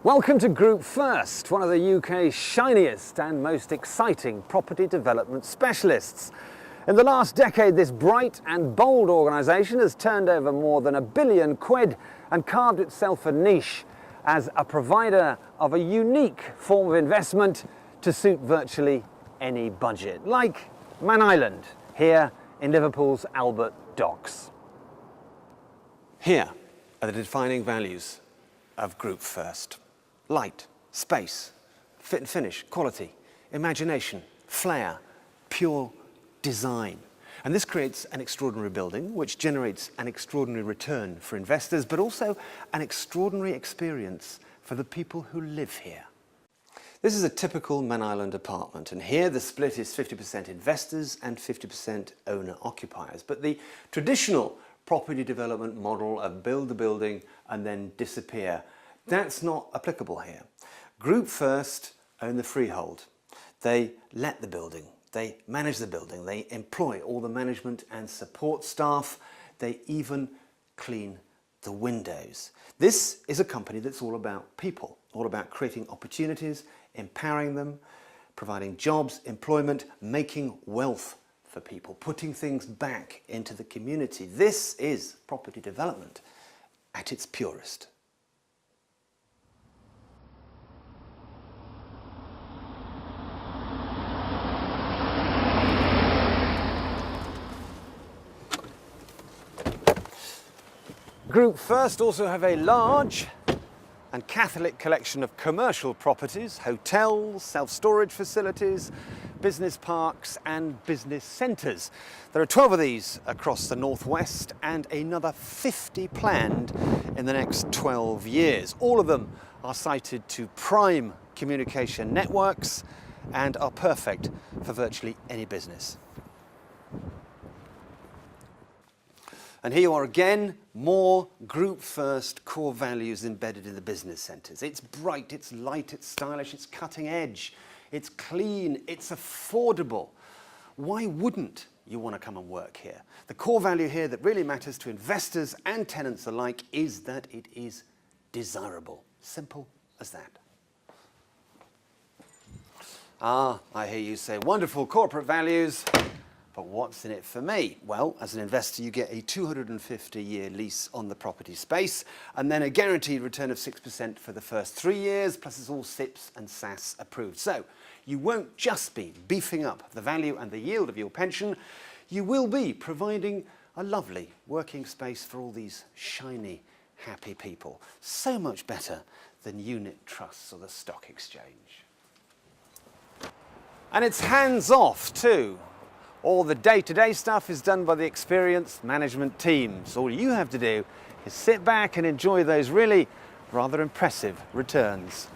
Welcome to Group First, one of the UK's shiniest and most exciting property development specialists. In the last decade, this bright and bold organisation has turned over more than £1 billion and carved itself a niche as a provider of a unique form of investment to suit virtually any budget, like Man Island, here in Liverpool's Albert Docks. Here are the defining values of Group First. Light, space, fit and finish, quality, imagination, flair, pure design. And this creates an extraordinary building which generates an extraordinary return for investors, but also an extraordinary experience for the people who live here. This is a typical Man Island apartment, and here the split is 50% investors and 50% owner-occupiers. But the traditional property development model of build the building and then disappear, that's not applicable here. Group First own the freehold. They let the building, they manage the building, they employ all the management and support staff, they even clean the windows. This is a company that's all about people, all about creating opportunities, empowering them, providing jobs, employment, making wealth for people, putting things back into the community. This is property development at its purest. Group First also have a large and Catholic collection of commercial properties, hotels, self-storage facilities, business parks and business centres. There are 12 of these across the northwest and another 50 planned in the next 12 years. All of them are sited to prime communication networks and are perfect for virtually any business. And here you are again, more Group First core values embedded in the business centres. It's bright, it's light, it's stylish, it's cutting edge, it's clean, it's affordable. Why wouldn't you want to come and work here? The core value here that really matters to investors and tenants alike is that it is desirable. Simple as that. Ah, I hear you say, wonderful corporate values. But what's in it for me? Well, as an investor, you get a 250-year lease on the property space, and then a guaranteed return of 6% for the first 3 years, plus it's all SIPS and SAS approved. So you won't just be beefing up the value and the yield of your pension, you will be providing a lovely working space for all these shiny, happy people. So much better than unit trusts or the stock exchange. And it's hands-off too. All the day-to-day stuff is done by the experienced management teams. All you have to do is sit back and enjoy those really rather impressive returns.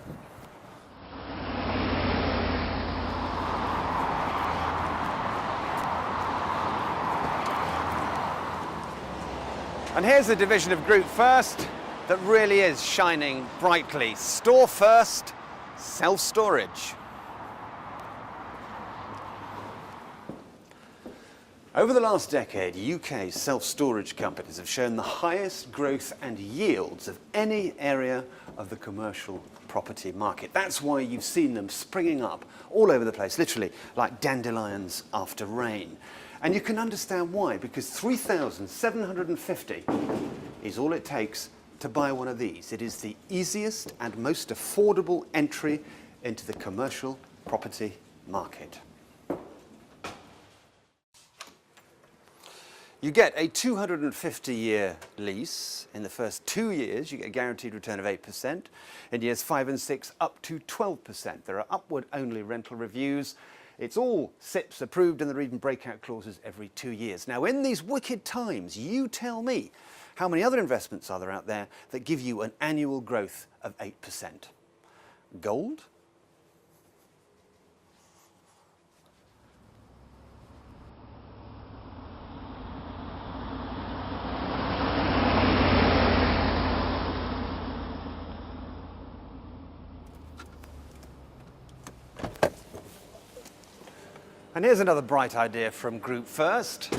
And here's a division of Group First that really is shining brightly. Store First, self-storage. Over the last decade, UK self-storage companies have shown the highest growth and yields of any area of the commercial property market. That's why you've seen them springing up all over the place, literally like dandelions after rain. And you can understand why, because 3,750 is all it takes to buy one of these. It is the easiest and most affordable entry into the commercial property market. You get a 250-year lease. In the first 2 years, you get a guaranteed return of 8%. In years 5 and 6, up to 12%. There are upward-only rental reviews. It's all SIPS approved, and there are even breakout clauses every 2 years. Now, in these wicked times, you tell me, how many other investments are there out there that give you an annual growth of 8%? Gold? And here's another bright idea from Group First.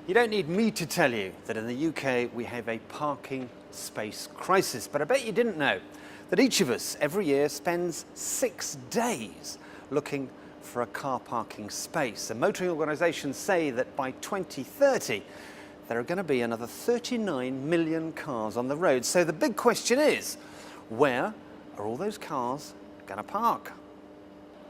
You don't need me to tell you that in the UK we have a parking space crisis, but I bet you didn't know that each of us every year spends 6 days looking for a car parking space. And motoring organisations say that by 2030, there are going to be another 39 million cars on the road. So the big question is, where are all those cars going to park?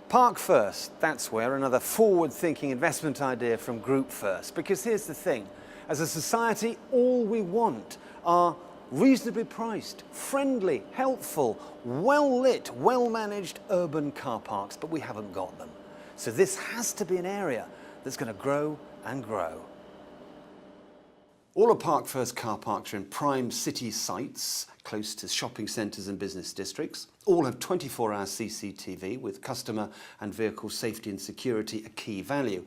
Park First, that's where, another forward-thinking investment idea from Group First. Because here's the thing, as a society, all we want are reasonably priced, friendly, helpful, well-lit, well-managed urban car parks, but we haven't got them. So this has to be an area that's going to grow and grow. All of Park First car parks are in prime city sites, close to shopping centres and business districts. All have 24-hour CCTV, with customer and vehicle safety and security a key value.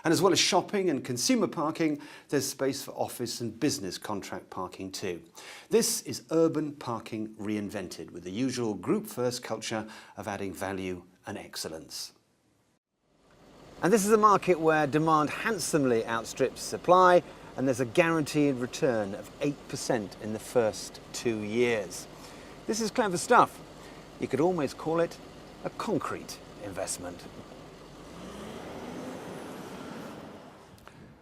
And as well as shopping and consumer parking, there's space for office and business contract parking too. This is urban parking reinvented, with the usual Group First culture of adding value and excellence. And this is a market where demand handsomely outstrips supply, and there's a guaranteed return of 8% in the first 2 years. This is clever stuff. You could almost call it a concrete investment.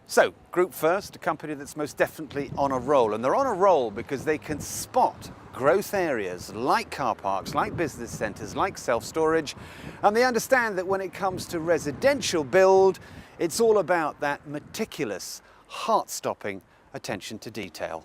So, Group First, a company that's most definitely on a roll. And they're on a roll because they can spot growth areas like car parks, like business centres, like self-storage. And they understand that when it comes to residential build, it's all about that meticulous, heart-stopping attention to detail.